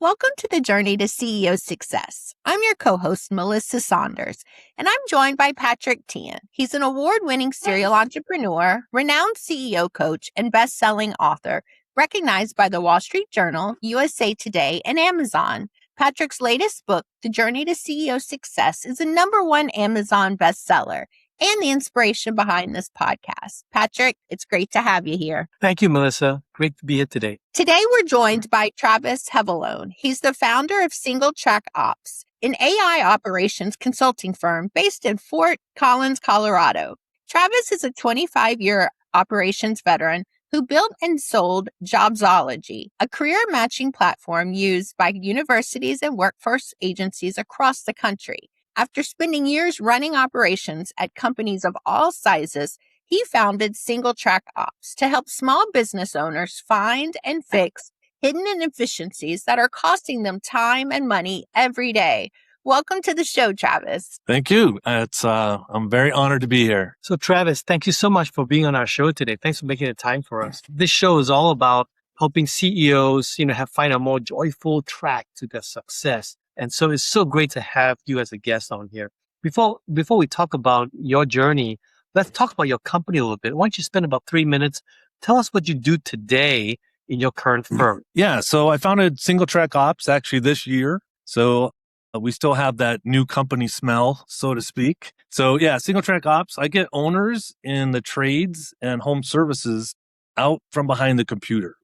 Welcome to the Journey to CEO Success. I'm your co-host, Melissa Saunders, and I'm joined by Patrick Tian. He's an award-winning serial entrepreneur, renowned CEO coach, and best-selling author, recognized by the Wall Street Journal, USA Today, and Amazon. Patrick's latest book, The Journey to CEO Success, is a #1 Amazon bestseller and the inspiration behind this podcast. Patrick, it's great to have you here. Thank you, Melissa. Great to be here today. Today, we're joined by Travis Hevelone. He's the founder of SingletrackOps, an AI operations consulting firm based in Fort Collins, Colorado. Travis is a 25-year operations veteran who built and sold jobZology, a career matching platform used by universities and workforce agencies across the country. After spending years running operations at companies of all sizes, he founded SingletrackOps to help small business owners find and fix hidden inefficiencies that are costing them time and money every day. Welcome to the show, Travis. Thank you. I'm very honored to be here. So, Travis, thank you so much for being on our show today. Thanks for making the time for us. This show is all about helping CEOs, find a more joyful track to their success. And so it's so great to have you as a guest on here. Before we talk about your journey, let's talk about your company a little bit. Why don't you spend about 3 minutes? Tell us what you do today in your current firm. Yeah. So I founded SingletrackOps actually this year. So we still have that new company smell, so to speak. So yeah, SingletrackOps, I get owners in the trades and home services out from behind the computer.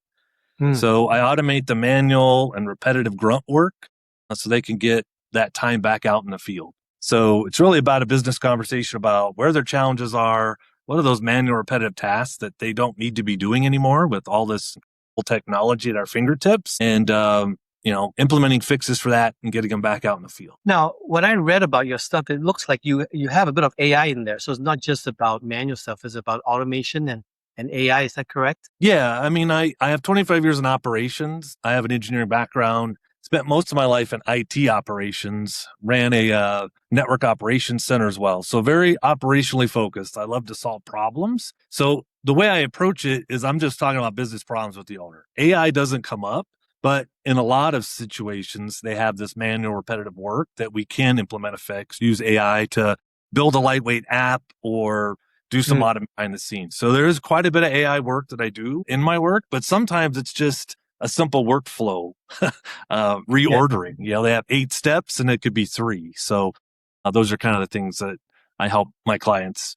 So I automate the manual and repetitive grunt work so they can get that time back out in the field. So it's really about a business conversation about where their challenges are, what are those manual repetitive tasks that they don't need to be doing anymore with all this technology at our fingertips, and implementing fixes for that and getting them back out in the field. Now, when I read about your stuff, it looks like you have a bit of AI in there. So it's not just about manual stuff, it's about automation and AI. Is that correct? Yeah. I mean, I have 25 years in operations. I have an engineering background. Spent most of my life in IT operations, ran a network operations center as well. So very operationally focused. I love to solve problems. So the way I approach it is I'm just talking about business problems with the owner. AI doesn't come up, but in a lot of situations, they have this manual repetitive work that we can implement a fix, use AI to build a lightweight app or do some automation behind the scenes. So there is quite a bit of AI work that I do in my work, but sometimes it's just a simple workflow, reordering. They have 8 steps and it could be 3. So those are kind of the things that I help my clients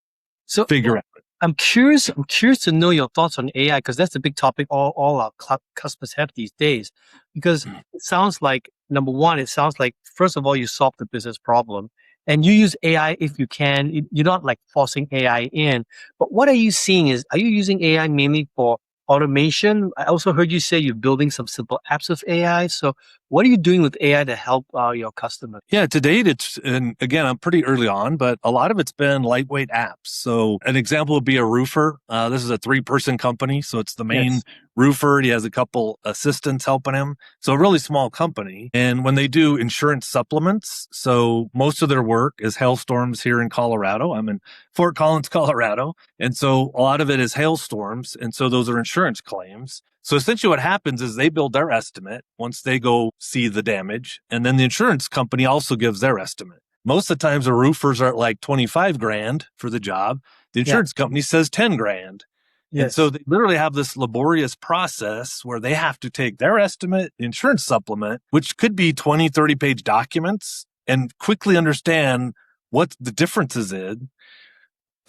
figure out. I'm curious to know your thoughts on AI, because that's the big topic all our customers have these days. Because it sounds like, number one, first of all, you solve the business problem and you use AI if you can. You're not like forcing AI in. But what are you seeing are you using AI mainly for automation? I also heard you say you're building some simple apps with AI. So what are you doing with AI to help your customers? Yeah, to date, and again, I'm pretty early on, but a lot of it's been lightweight apps. So an example would be a roofer. This is a 3-person company. So it's the main roofer. He has a couple assistants helping him. So a really small company. And when they do insurance supplements, so most of their work is hailstorms here in Colorado. I'm in Fort Collins, Colorado. And so a lot of it is hailstorms. And so those are insurance claims. So essentially what happens is they build their estimate once they go see the damage, and then the insurance company also gives their estimate. Most of the times the roofers are at like 25 grand for the job. The insurance company says 10 grand. Yes. And so they literally have this laborious process where they have to take their estimate, the insurance supplement, which could be 20, 30-page documents, and quickly understand what the differences is,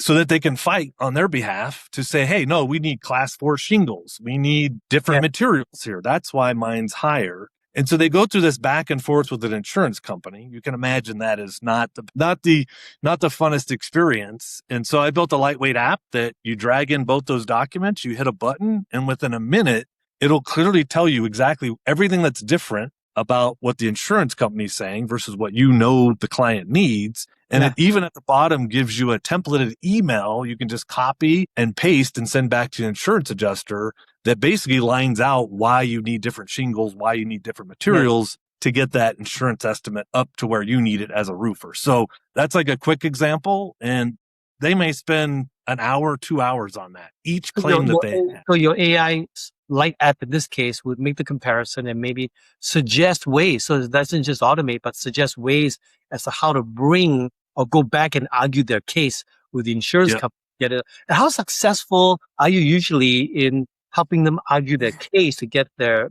so that they can fight on their behalf to say, hey, no, we need class 4 shingles. We need different materials here. That's why mine's higher. And so they go through this back and forth with an insurance company. You can imagine that is not the funnest experience. And so I built a lightweight app that you drag in both those documents, you hit a button, and within a minute, it'll clearly tell you exactly everything that's different about what the insurance company is saying versus what the client needs. And it even at the bottom gives you a templated email you can just copy and paste and send back to the insurance adjuster that basically lines out why you need different shingles, why you need different materials to get that insurance estimate up to where you need it as a roofer. So that's like a quick example. And they may spend an hour, 2 hours on that, each claim that they have. So your AI light app in this case would make the comparison and maybe suggest ways. So it doesn't just automate, but suggest ways as to how to bring or go back and argue their case with the insurance company. Get it. And how successful are you usually in helping them argue their case to get their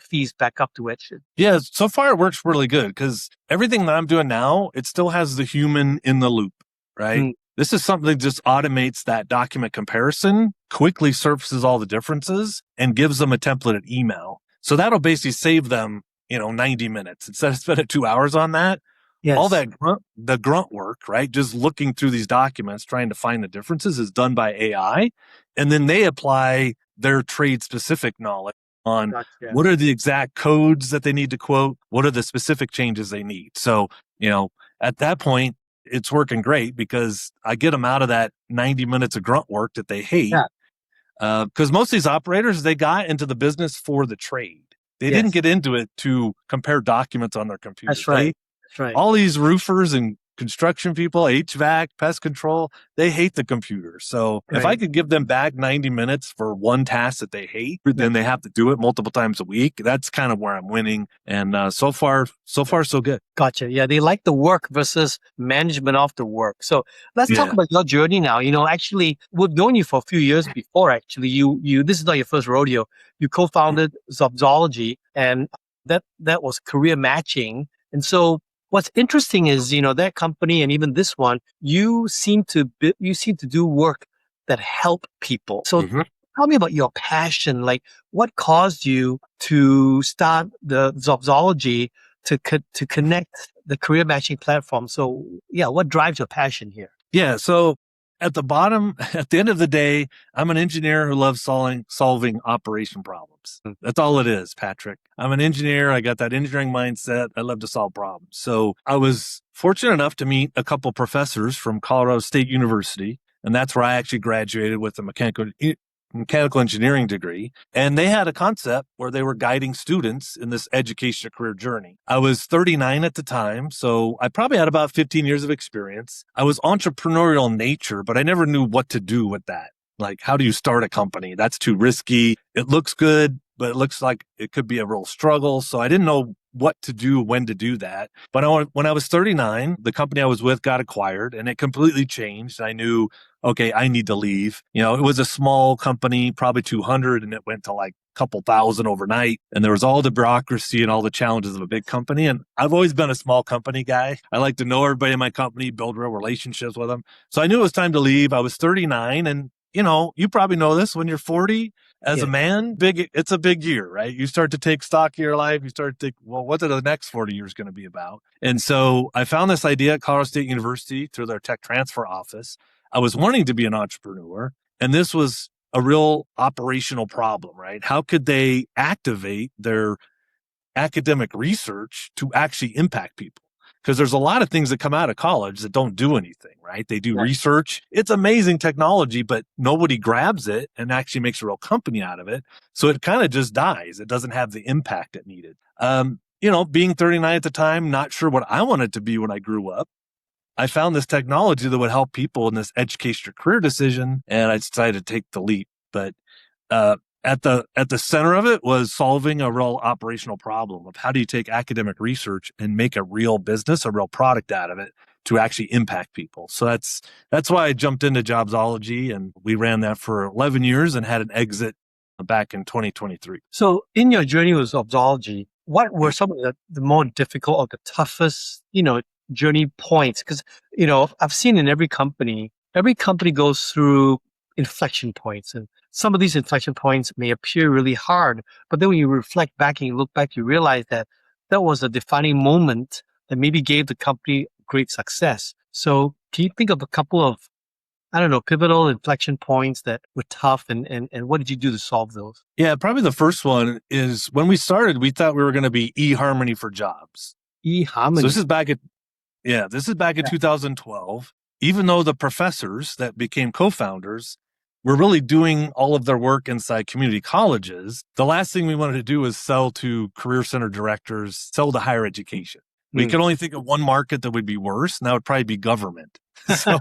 fees back up to it? Yeah, so far it works really good because everything that I'm doing now, it still has the human in the loop, right? This is something that just automates that document comparison, quickly surfaces all the differences, and gives them a templated email. So that'll basically save them, 90 minutes. Instead of spending 2 hours on that, all that grunt work, right? Just looking through these documents, trying to find the differences is done by AI. And then they apply their trade specific knowledge on what are the exact codes that they need to quote? What are the specific changes they need? So, at that point, it's working great because I get them out of that 90 minutes of grunt work that they hate. Because most of these operators, they got into the business for the trade. They didn't get into it to compare documents on their computer. That's right. All these roofers and construction people, HVAC, pest control, they hate the computer. So if I could give them back 90 minutes for one task that they hate, then they have to do it multiple times a week. That's kind of where I'm winning. And so far, so good. Gotcha. Yeah, they like the work versus management of the work. So let's talk about your journey now. Actually, we've known you for a few years before. Actually, you this is not your first rodeo. You co-founded jobZology, and that was career matching. And so what's interesting is, that company and even this one, you seem to do work that help people. So tell me about your passion. Like, what caused you to start the jobZology to connect the career matching platform? So, what drives your passion here? Yeah. So at the end of the day, I'm an engineer who loves solving operation problems. That's all it is, Patrick. I'm an engineer. I got that engineering mindset. I love to solve problems. So I was fortunate enough to meet a couple professors from Colorado State University, and that's where I actually graduated with a mechanical engineering degree. And they had a concept where they were guiding students in this education career journey. I was 39 at the time, so I probably had about 15 years of experience. I was entrepreneurial in nature, but I never knew what to do with that. Like, how do you start a company? That's too risky. It looks good, but it looks like it could be a real struggle. So I didn't know what to do, when to do that. But when I was 39, the company I was with got acquired and it completely changed. I knew, okay, I need to leave. It was a small company, probably 200, and it went to like a couple thousand overnight. And there was all the bureaucracy and all the challenges of a big company. And I've always been a small company guy. I like to know everybody in my company, build real relationships with them. So I knew it was time to leave. I was 39 and you probably know this when you're 40 as a man, it's a big year, right? You start to take stock of your life. You start to think, well, what are the next 40 years going to be about? And so I found this idea at Colorado State University through their tech transfer office. I was wanting to be an entrepreneur, and this was a real operational problem, right? How could they activate their academic research to actually impact people? Because there's a lot of things that come out of college that don't do anything, right? They do research. It's amazing technology, but nobody grabs it and actually makes a real company out of it. So it kind of just dies. It doesn't have the impact it needed. Being 39 at the time, not sure what I wanted to be when I grew up. I found this technology that would help people in this education or career decision, and I decided to take the leap. But at the center of it was solving a real operational problem of how do you take academic research and make a real business, a real product out of it to actually impact people. So that's why I jumped into jobZology, and we ran that for 11 years and had an exit back in 2023. So in your journey with jobZology, what were some of the more difficult or the toughest, journey points? Because, I've seen in every company goes through inflection points, and some of these inflection points may appear really hard, but then when you reflect back and you look back, you realize that was a defining moment that maybe gave the company great success. So can you think of a couple of, pivotal inflection points that were tough, and what did you do to solve those? Yeah, probably the first one is when we started, we thought we were going to be eHarmony for jobs. eHarmony. So this is back in 2012. Even though the professors that became co-founders were really doing all of their work inside community colleges, the last thing we wanted to do was sell to career center directors, sell to higher education. We could only think of one market that would be worse, and that would probably be government. So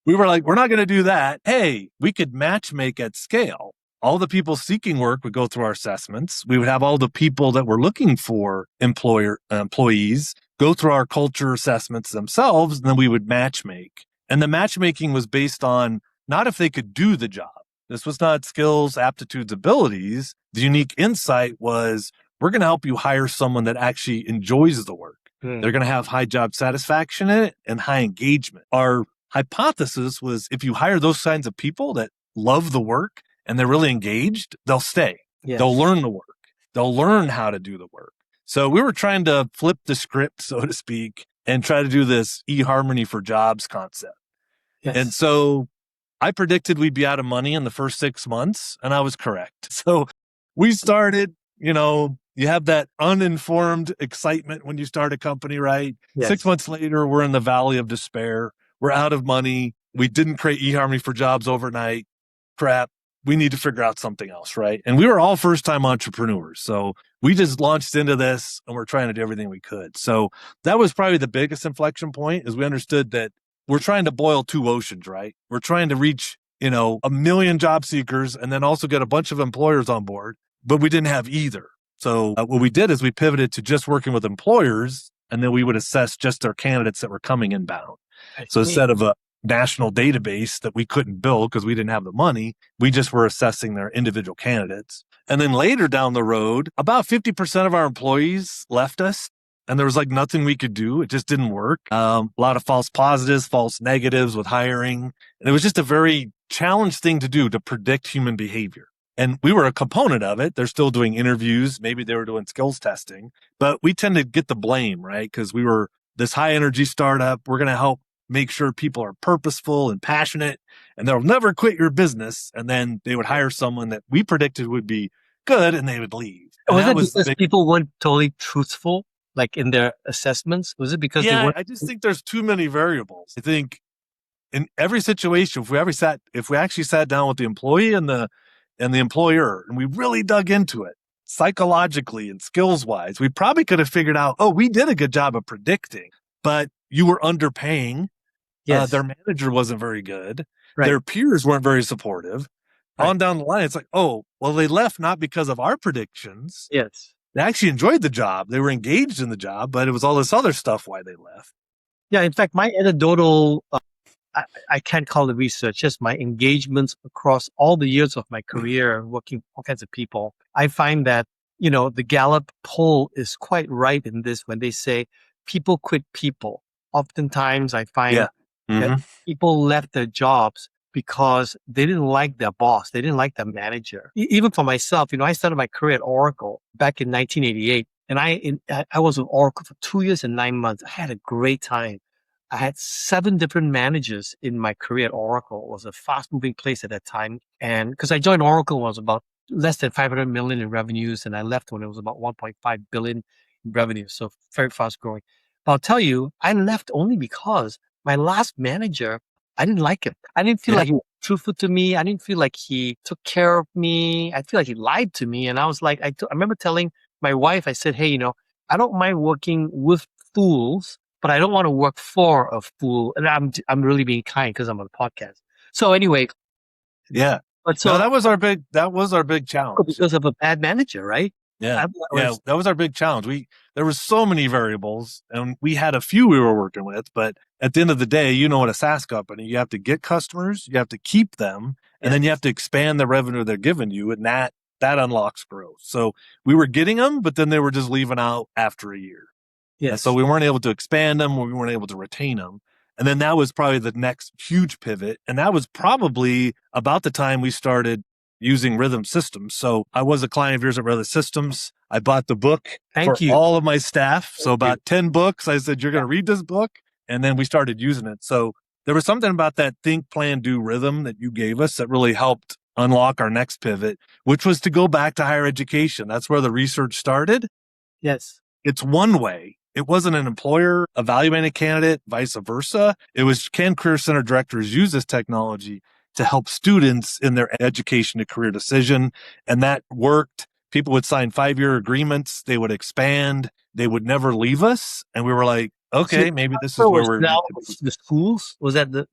we were like, we're not going to do that. Hey, we could match make at scale. all the people seeking work would go through our assessments. We would have all the people that were looking for employees go through our culture assessments themselves, and then we would matchmake. And the matchmaking was based on not if they could do the job. This was not skills, aptitudes, abilities. The unique insight was we're going to help you hire someone that actually enjoys the work. They're going to have high job satisfaction in it and high engagement. Our hypothesis was if you hire those kinds of people that love the work and they're really engaged, they'll stay. Yes. They'll learn the work. They'll learn how to do the work. So we were trying to flip the script, so to speak, and try to do this eHarmony for jobs concept. Yes. And so I predicted we'd be out of money in the first 6 months, and I was correct. So we started, you have that uninformed excitement when you start a company, right? Yes. 6 months later, we're in the valley of despair. We're out of money. We didn't create eHarmony for jobs overnight. Crap. We need to figure out something else, right? And we were all first-time entrepreneurs. So we just launched into this and we're trying to do everything we could. So that was probably the biggest inflection point is we understood that we're trying to boil two oceans, right? We're trying to reach, 1 million job seekers and then also get a bunch of employers on board, but we didn't have either. So what we did is we pivoted to just working with employers and then we would assess just their candidates that were coming inbound. So instead of a national database that we couldn't build because we didn't have the money, we just were assessing their individual candidates. And then later down the road, about 50% of our employees left us and there was nothing we could do. It just didn't work. A lot of false positives, false negatives with hiring. And it was just a very challenged thing to do to predict human behavior. And we were a component of it. They're still doing interviews. Maybe they were doing skills testing, but we tend to get the blame, right? Because we were this high energy startup. We're going to help make sure people are purposeful and passionate and they'll never quit your business. And then they would hire someone that we predicted would be good and they would leave. Was it because people weren't totally truthful, in their assessments? Was it because they weren't? I just think there's too many variables. I think in every situation, if we actually sat down with the employee and the employer and we really dug into it psychologically and skills wise, we probably could have figured out, we did a good job of predicting, but you were underpaying. Yes. Their manager wasn't very good. Right. Their peers weren't very supportive. Right. On down the line, it's they left not because of our predictions. Yes. They actually enjoyed the job. They were engaged in the job, but it was all this other stuff why they left. Yeah. In fact, my anecdotal, I can't call it research, just my engagements across all the years of my career working with all kinds of people. I find that, the Gallup poll is quite right in this when they say people quit people. Oftentimes I find that people left their jobs because they didn't like their boss. They didn't like their manager. Even for myself, I started my career at Oracle back in 1988 and I was with Oracle for 2 years and 9 months. I had a great time. I had 7 different managers in my career at Oracle. It was a fast moving place at that time. And because I joined Oracle when it was about less than 500 million in revenues and I left when it was about 1.5 billion in revenue. So very fast growing. But I'll tell you, I left only because my last manager, I didn't like him. I didn't feel like he was truthful to me. I didn't feel like he took care of me. I feel like he lied to me. And I was like, I remember telling my wife, I said, hey, I don't mind working with fools, but I don't want to work for a fool. And I'm really being kind because I'm on a podcast. So anyway. Yeah. But so that was our big challenge. Because of a bad manager, right? Yeah. That was our big challenge. There were so many variables and we had a few we were working with, but at the end of the day, at a SaaS company, you have to get customers, you have to keep them, and then you have to expand the revenue they're giving you. And that unlocks growth. So we were getting them, but then they were just leaving out after a year. Yeah. So we weren't able to expand them or we weren't able to retain them. And then that was probably the next huge pivot. And that was probably about the time we started using Rhythm Systems. So I was a client of yours at Rhythm Systems. I bought the book for all of my staff. So about 10 books. I said, you're going to read this book. And then we started using it. So there was something about that think, plan, do rhythm that you gave us that really helped unlock our next pivot, which was to go back to higher education. That's where the research started. Yes. It's one way. It wasn't an employer evaluating a candidate, vice versa. It was, can Career Center directors use this technology to help students in their education to career decision? And that worked. People would sign 5-year agreements. They would expand. They would never leave us. And we were like, okay, maybe this is where we're now the schools. Was that the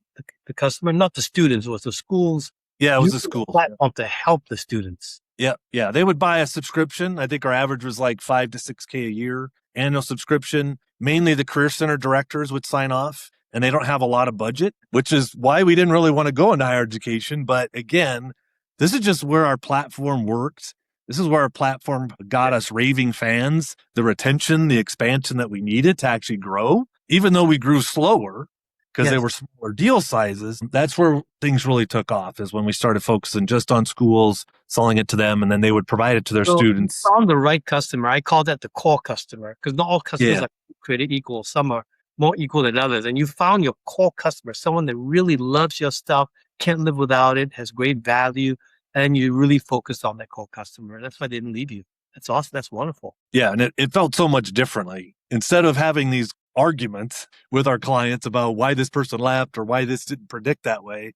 customer? Not the students, it was the schools Yeah, it You was a use school. platform to help the students. Yeah. They would buy a subscription. I think our average was like 5 to 6K a year, annual subscription. Mainly the career center directors would sign off, and they don't have a lot of budget, which is why we didn't really want to go into higher education. But again, this is just where our platform worked. This is where our platform got us raving fans, the retention, the expansion that we needed to actually grow, even though we grew slower because they were smaller deal sizes. That's where things really took off, is when we started focusing just on schools, selling it to them, and then they would provide it to their students. You found the right customer. I call that the core customer, because not all customers are created equal. Some are more equal than others. And you found your core customer, someone that really loves your stuff, can't live without it, has great value, and you really focused on that core customer. That's why they didn't leave you. That's awesome. That's wonderful. Yeah, and it felt so much differently. Instead of having these arguments with our clients about why this person left or why this didn't predict that way,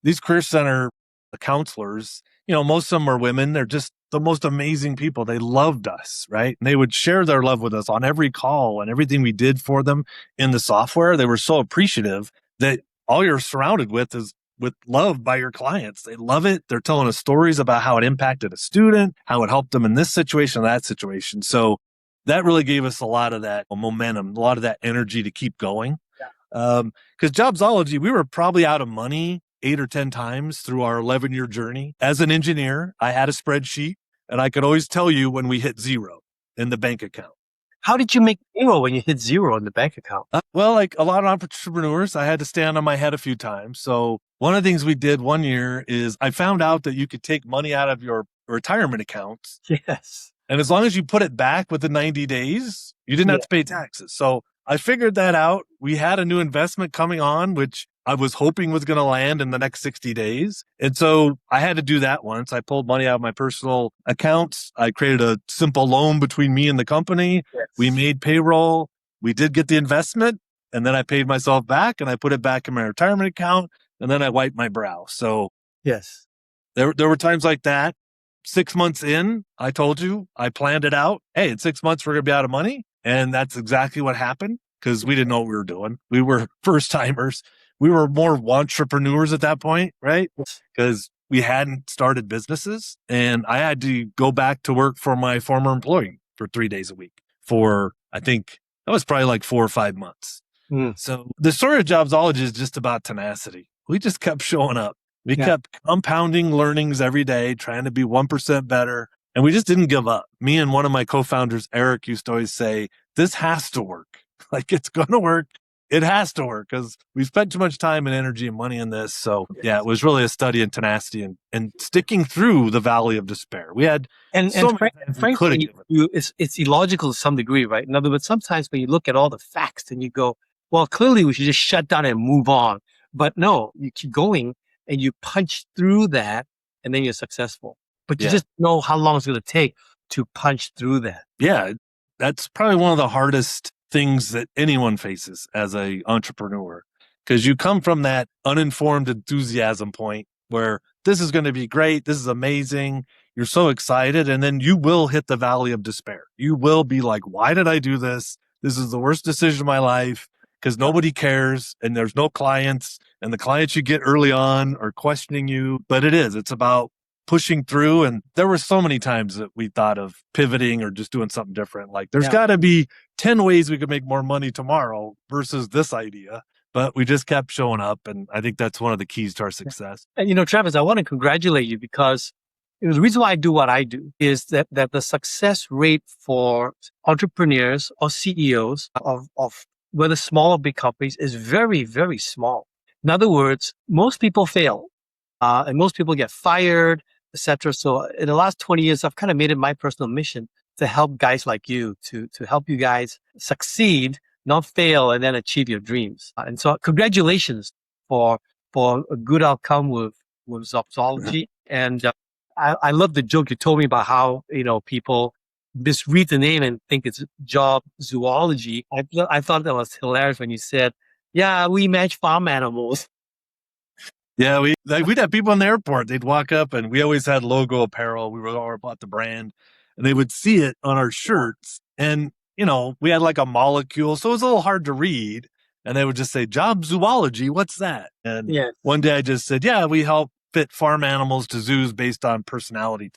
these career center counselors, most of them are women. They're just the most amazing people. They loved us, right? And they would share their love with us on every call and everything we did for them in the software. They were so appreciative that all you're surrounded with is with love by your clients. They love it. They're telling us stories about how it impacted a student, how it helped them in this situation, that situation. So that really gave us a lot of that momentum, a lot of that energy to keep going. Because jobZology, we were probably out of money 8 or 10 times through our 11-year journey. As an engineer, I had a spreadsheet, and I could always tell you when we hit zero in the bank account. How did you make zero when you hit zero in the bank account? Well, like a lot of entrepreneurs, I had to stand on my head a few times. So one of the things we did one year is I found out that you could take money out of your retirement accounts. Yes. And as long as you put it back within 90 days, you didn't have to pay taxes. So I figured that out. We had a new investment coming on, which I was hoping was going to land in the next 60 days. And so I had to do that once. I pulled money out of my personal accounts. I created a simple loan between me and the company. Yes. We made payroll. We did get the investment. And then I paid myself back and I put it back in my retirement account. And then I wiped my brow. So yes, there were times like that. 6 months in, I told you, I planned it out. Hey, in 6 months, we're going to be out of money. And that's exactly what happened, because we didn't know what we were doing. We were first timers. We were more entrepreneurs at that point, right? Because we hadn't started businesses. And I had to go back to work for my former employee for 3 days a week for, I think that was probably like 4 or 5 months. So the story of jobZology is just about tenacity. We just kept showing up. We kept compounding learnings every day, trying to be 1% better. And we just didn't give up. Me and one of my co-founders, Eric, used to always say, this has to work. Like, it's going to work. It has to work, because we spent too much time and energy and money in this. So yeah, it was really a study in tenacity and sticking through the valley of despair. We had frankly, it's illogical to some degree, right? In other words, sometimes when you look at all the facts and you go, well, clearly we should just shut down and move on. But no, you keep going and you punch through that, and then you're successful. But you just know how long it's going to take to punch through that. Yeah, that's probably one of the hardest things that anyone faces as an entrepreneur, because you come from that uninformed enthusiasm point where this is going to be great, this is amazing, you're so excited, and then you will hit the valley of despair. You will be like, why did I do this? This is the worst decision of my life, because nobody cares and there's no clients, and the clients you get early on are questioning you. But it's about pushing through. And there were so many times that we thought of pivoting or just doing something different. Like, there's got to be 10 ways we could make more money tomorrow versus this idea. But we just kept showing up. And I think that's one of the keys to our success. And, Travis, I want to congratulate you, because the reason why I do what I do is that the success rate for entrepreneurs or CEOs of whether small or big companies is very, very small. In other words, most people fail and most people get fired, etc. So in the last 20 years, I've kind of made it my personal mission to help guys like you, to help you guys succeed, not fail, and then achieve your dreams. And so congratulations for a good outcome with jobZology. And I love the joke you told me about how, people misread the name and think it's jobZology. I thought that was hilarious when you said, yeah, we match farm animals. Yeah, we'd have people in the airport. They'd walk up, and we always had logo apparel. We were all about the brand, and they would see it on our shirts. And, we had like a molecule, so it was a little hard to read. And they would just say, jobZology, what's that? And one day I just said, yeah, we help fit farm animals to zoos based on personality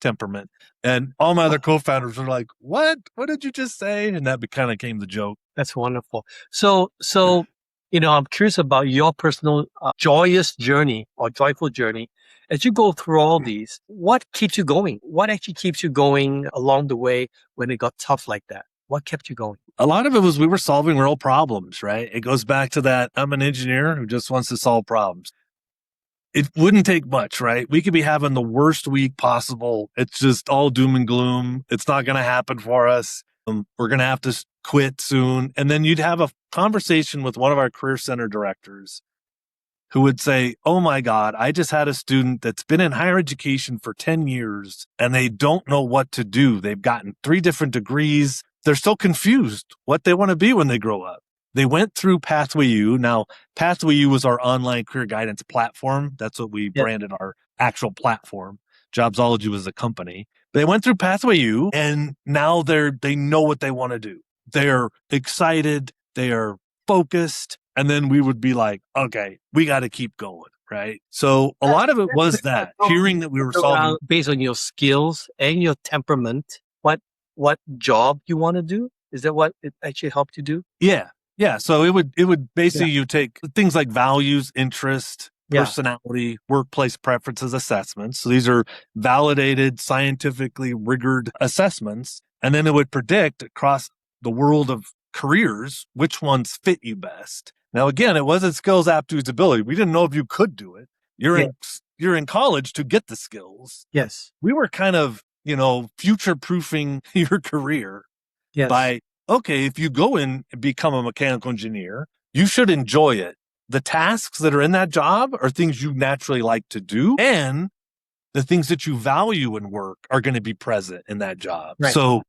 temperament. And all my other co-founders were like, what did you just say? And that kind of became the joke. That's wonderful. So, I'm curious about your personal joyous journey or joyful journey. As you go through all these, what keeps you going? What actually keeps you going along the way when it got tough like that? What kept you going? A lot of it was we were solving real problems, right? It goes back to that I'm an engineer who just wants to solve problems. It wouldn't take much, right? We could be having the worst week possible. It's just all doom and gloom. It's not going to happen for us. We're going to have to quit soon. And then you'd have a conversation with one of our career center directors who would say, oh my God, I just had a student that's been in higher education for 10 years and they don't know what to do. They've gotten 3 different degrees. They're still confused what they want to be when they grow up. They went through Pathway U. Now, Pathway U was our online career guidance platform. That's what we branded our actual platform. jobZology was a company. They went through Pathway U and now they know what they want to do. They're excited. They are focused. And then we would be like, okay, we got to keep going, right? So a lot of it was that, hearing that we were solving. Based on your skills and your temperament, what job you want to do? Is that what it actually helped you do? Yeah. Yeah. So it would basically, you take things like values, interest, personality, workplace preferences assessments. So these are validated, scientifically rigored assessments. And then it would predict across the world of careers which ones fit you best. Now, again, it wasn't skills, aptitudes, ability. We didn't know if you could do it. You're in college to get the skills. Yes. We were kind of, future-proofing your career by, okay, if you go in and become a mechanical engineer, you should enjoy it. The tasks that are in that job are things you naturally like to do, and the things that you value in work are going to be present in that job. Right. So,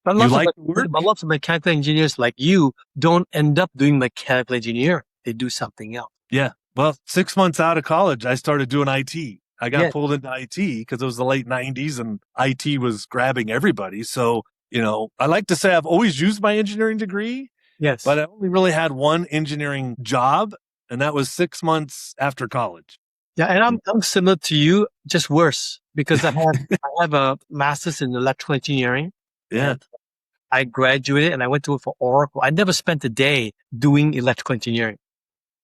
but lots of mechanical engineers like you don't end up doing mechanical engineering. They do something else. Yeah. Well, 6 months out of college, I started doing IT. I got pulled into IT because it was the late 90s and IT was grabbing everybody. So, I like to say I've always used my engineering degree. Yes. But I only really had one engineering job, and that was 6 months after college. Yeah, and I'm similar to you, just worse, because I have a master's in electrical engineering. Yeah. I graduated and I went to work for Oracle. I never spent a day doing electrical engineering.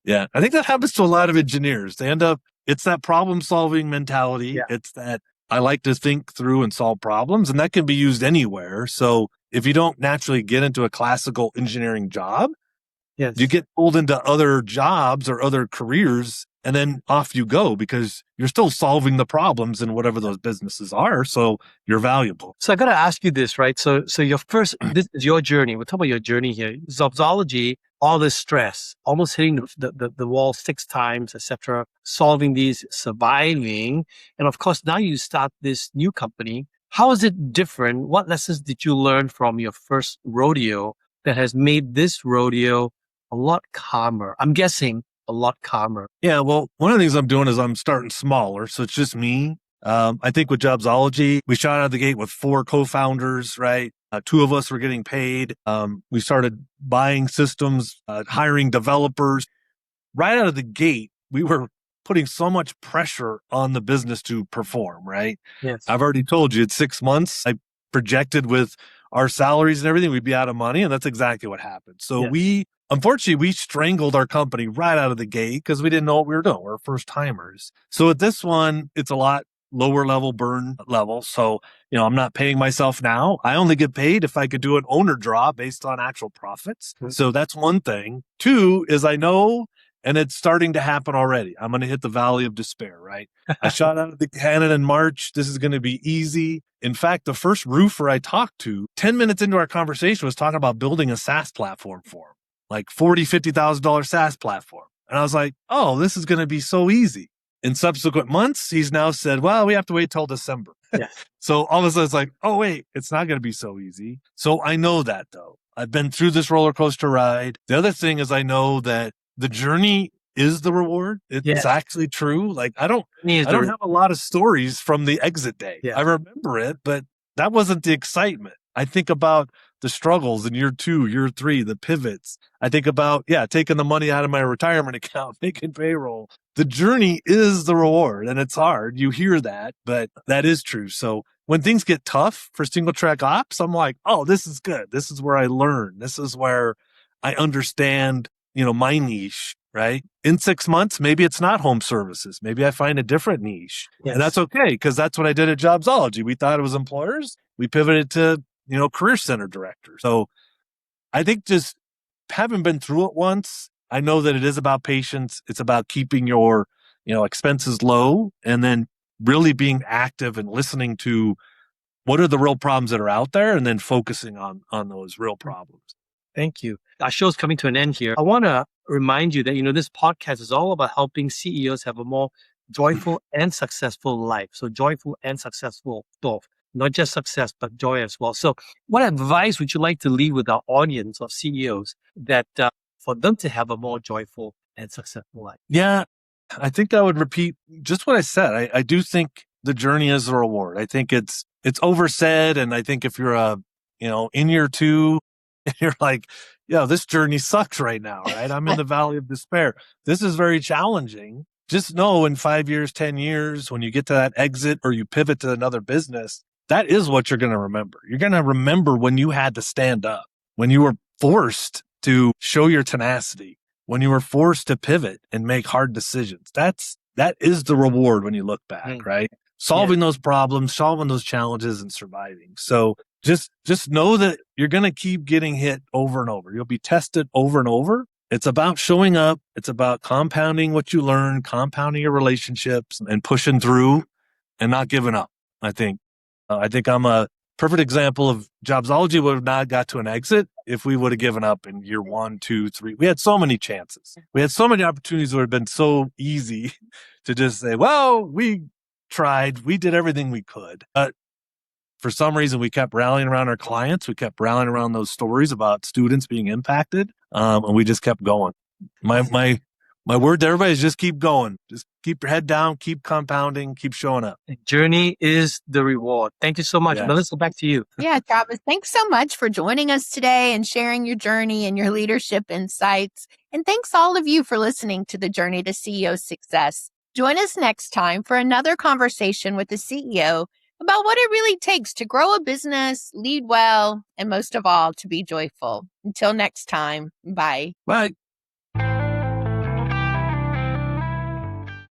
Yeah. I think that happens to a lot of engineers. They end up, it's that problem solving mentality. Yeah. It's that I like to think through and solve problems, and that can be used anywhere. So if you don't naturally get into a classical engineering job, you get pulled into other jobs or other careers, and then off you go because you're still solving the problems in whatever those businesses are. So you're valuable. So I got to ask you this, right? So your first, this is your journey. We'll talk about your journey here. jobZology, all this stress, almost hitting the wall 6 times, etc., solving these, surviving. And of course, now you start this new company. How is it different? What lessons did you learn from your first rodeo that has made this rodeo a lot calmer? I'm guessing a lot calmer. Yeah, well, one of the things I'm doing is I'm starting smaller. So it's just me. I think with jobZology, we shot out of the gate with 4 co-founders, right? 2 of us were getting paid. We started buying systems, hiring developers. Right out of the gate, we were putting so much pressure on the business to perform, right? Yes. I've already told you it's 6 months. I projected with our salaries and everything, we'd be out of money. And that's exactly what happened. So unfortunately, we strangled our company right out of the gate because we didn't know what we were doing. We're first timers. So at this one, it's a lot lower level burn level. So, I'm not paying myself now. I only get paid if I could do an owner draw based on actual profits. Mm-hmm. So that's one thing. 2 is I know, and it's starting to happen already. I'm going to hit the valley of despair, right? I shot out of the cannon in March. This is going to be easy. In fact, the first roofer I talked to 10 minutes into our conversation was talking about building a SaaS platform for him, like $40,000, $50,000 SaaS platform. And I was like, oh, this is going to be so easy. In subsequent months, he's now said, well, we have to wait till December. Yeah. So all of a sudden it's like, oh, wait, it's not going to be so easy. So I know that though. I've been through this roller coaster ride. The other thing is I know that the journey is the reward. It's actually true. Like I don't have a lot of stories from the exit day. Yeah. I remember it, but that wasn't the excitement. I think about the struggles in year 2, year 3, the pivots. I think about, taking the money out of my retirement account, making payroll. The journey is the reward, and it's hard. You hear that, but that is true. So when things get tough for SingletrackOps, I'm like, oh, this is good. This is where I learn. This is where I understand, my niche, right? In 6 months, maybe it's not home services. Maybe I find a different niche. Yes. And that's okay, because that's what I did at jobZology. We thought it was employers. We pivoted to, career center director. So I think just having been through it once, I know that it is about patience. It's about keeping your, expenses low, and then really being active and listening to what are the real problems that are out there, and then focusing on those real problems. Thank you. Our show's coming to an end here. I want to remind you that, this podcast is all about helping CEOs have a more joyful and successful life. So joyful and successful both, not just success, but joy as well. So what advice would you like to leave with our audience of CEOs that for them to have a more joyful and successful life? Yeah, I think I would repeat just what I said. I do think the journey is a reward. I think it's oversaid. And I think if you're in year 2, and you're like, this journey sucks right now, right? I'm in the valley of despair. This is very challenging. Just know in 5 years, 10 years, when you get to that exit or you pivot to another business, that is what you're going to remember. You're going to remember when you had to stand up, when you were forced to show your tenacity, when you were forced to pivot and make hard decisions. That is the reward when you look back, right? Solving those problems, solving those challenges, and surviving. So just know that you're going to keep getting hit over and over. You'll be tested over and over. It's about showing up. It's about compounding what you learn, compounding your relationships, and pushing through and not giving up. I think I'm a perfect example of jobZology would have not got to an exit if we would have given up in year 1, 2, 3. We had so many chances. We had so many opportunities that would have been so easy to just say, well, we tried. We did everything we could. But for some reason, we kept rallying around our clients. We kept rallying around those stories about students being impacted. And we just kept going. My word to everybody is just keep going. Just keep your head down, keep compounding, keep showing up. The journey is the reward. Thank you so much. Yes. Melissa, back to you. Yeah, Travis, thanks so much for joining us today and sharing your journey and your leadership insights. And thanks all of you for listening to the Journey to CEO Success. Join us next time for another conversation with the CEO about what it really takes to grow a business, lead well, and most of all, to be joyful. Until next time, bye. Bye.